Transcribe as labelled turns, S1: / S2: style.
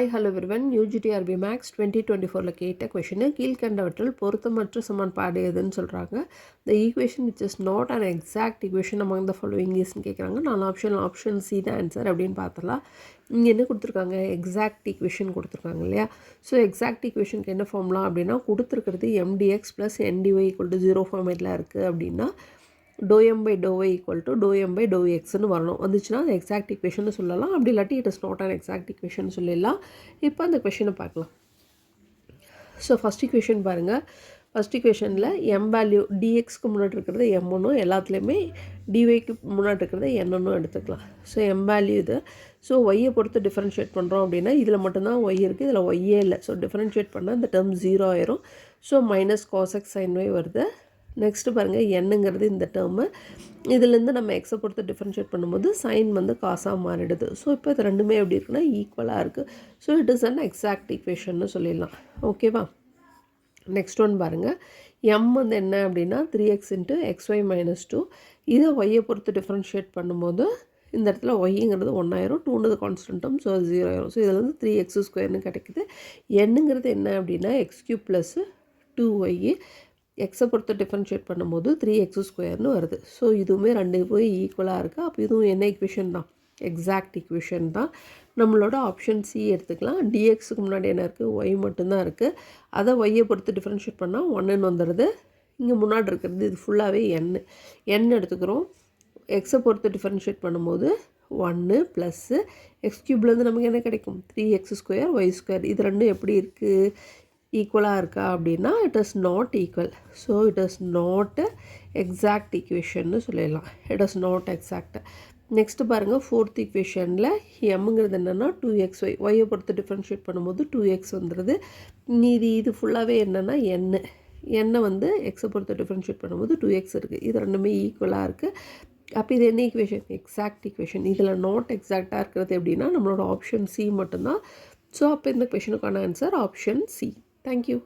S1: Hi hello everyone. UG TRB maths 2024 கேட்ட question கீழ்கண்டவற்றில் பொருத்தமற்ற சமன்பாடு எதுன்னு சொல்கிறாங்க. The equation which is not an exact equation among the following இஸ்ன்னு கேட்குறாங்க. நான் ஆப்ஷன் சி தான் ஆன்சர் அப்படின்னு பார்த்தலாம். இங்கே என்ன கொடுத்துருக்காங்க, எக்ஸாக்ட் ஈக்குவேஷன் கொடுத்துருக்காங்க இல்லையா. ஸோ எக்ஸாக்ட் ஈக்குவேஷனுக்கு என்ன ஃபார்ம்லாம் அப்படின்னா கொடுத்துருக்கிறது எம்டிஎக்ஸ் ப்ளஸ் என்டிஒய் ஈக்குவல் டு 0 ஃபார்மேட்டில் இருக்குது அப்படின்னா ∂m/∂y = ∂m/∂xன்னு வரணும். வந்துச்சுன்னா அது எக்ஸாக்ட் ஈக்குவேஷன் சொல்லலாம். அப்படி இல்லாட்டி it is not an exact equation சொல்லிடலாம். இப்போ அந்த கொஷினை பார்க்கலாம். ஸோ ஃபஸ்ட் ஈக்குவேஷன் பாருங்கள். ஃபஸ்ட் ஈக்குவேஷனில் எம் வேல்யூ டிஎக்ஸ்க்கு முன்னாடி இருக்கிறது எம்ஒன்னும் எல்லாத்துலேயுமே டிஒய்க்கு முன்னாடி இருக்கிறது என்னன்னு எடுத்துக்கலாம். ஸோ எம் வேல்யூ இது. ஸோ ஒய்யை பொறுத்து டிஃப்ரென்ஷியேட் பண்ணுறோம் அப்படின்னா இதில் மட்டும்தான் ஒய் இருக்குது, இதில் ஒய்யே இல்லை. ஸோ டிஃப்ரென்ஷியேட் பண்ணால் இந்த டேர்ம் 0 ஆயிரும். So minus cos x sin y வருது. நெக்ஸ்ட்டு பாருங்கள், என்னங்கிறது இந்த டேர்மு. இதுலேருந்து நம்ம எக்ஸை பொறுத்து டிஃப்ரென்ஷியேட் பண்ணும்போது சைன் வந்து காசாக மாறிடுது. ஸோ இப்போ இது ரெண்டுமே எப்படி இருக்குன்னா ஈக்குவலாக இருக்குது. So it is an exact ஈக்குவேஷன்னு சொல்லிடலாம். ஓகேவா. நெக்ஸ்ட் ஒன் பாருங்கள். எம் வந்து என்ன அப்படின்னா 3x × xy - 2. இதை ஒய்யை பொறுத்து டிஃப்ரென்ஷியேட் பண்ணும்போது இந்த இடத்துல ஒய்ங்கிறது 1 ஆயிரும், 2ன்றது கான்ஸ்டன்ட்டும், ஸோ 0 ஆயிரும். ஸோ இதில் வந்து 3x² கிடைக்குது. என்னங்கிறது என்ன அப்படின்னா x³ + 2y. எக்ஸை பொறுத்து டிஃப்ரென்ஷியேட் பண்ணும்போது 3x² வருது. ஸோ இதுவுமே ரெண்டு போய் ஈக்குவலாக இருக்குது. அப்போ இதுவும் என்ன ஈக்குவேஷன் தான், எக்ஸாக்ட் ஈக்குவேஷன் தான். நம்மளோட ஆப்ஷன் சி எடுத்துக்கலாம். டிஎக்ஸுக்கு முன்னாடி என்ன இருக்குது, ஒய் மட்டும்தான் இருக்குது. அதை ஒய்யை பொறுத்து டிஃப்ரென்ஷியேட் பண்ணால் 1ன்னு வந்துடுது. இங்கே முன்னாடி இருக்கிறது இது ஃபுல்லாகவே என் எடுத்துக்கிறோம். எக்ஸை பொறுத்து டிஃப்ரென்ஷியேட் பண்ணும்போது 1 ப்ளஸ்ஸு x³ நமக்கு என்ன கிடைக்கும், 3x² y². இது ரெண்டும் எப்படி இருக்குது, ஈக்குவலாக இருக்கா அப்படின்னா it is not equal. So it is not exact ஈக்குவேஷன்னு சொல்லிடலாம். It is not exact. Next பாருங்கள், ஃபோர்த் ஈக்குவேஷனில் எம்ங்கிறது என்னென்னா 2xy. ஒய்யை பொறுத்து டிஃப்ரென்ஷியேட் பண்ணும்போது 2x வந்துடுது. மீதி இது ஃபுல்லாகவே என்னென்னா எண்ணை வந்து எக்ஸை பொறுத்து டிஃப்ரென்ஷியேட் பண்ணும்போது 2x இருக்குது. இது ரெண்டுமே ஈக்குவலாக இருக்குது. அப்போ இது என்ன ஈக்குவேஷன், எக்ஸாக்ட் ஈக்குவேஷன். இதில் நாட் எக்ஸாக்டாக இருக்கிறது எப்படின்னா நம்மளோட ஆப்ஷன் சி மட்டும்தான். ஸோ அப்போ இந்த கொஷனுக்கான answer option C. Thank you.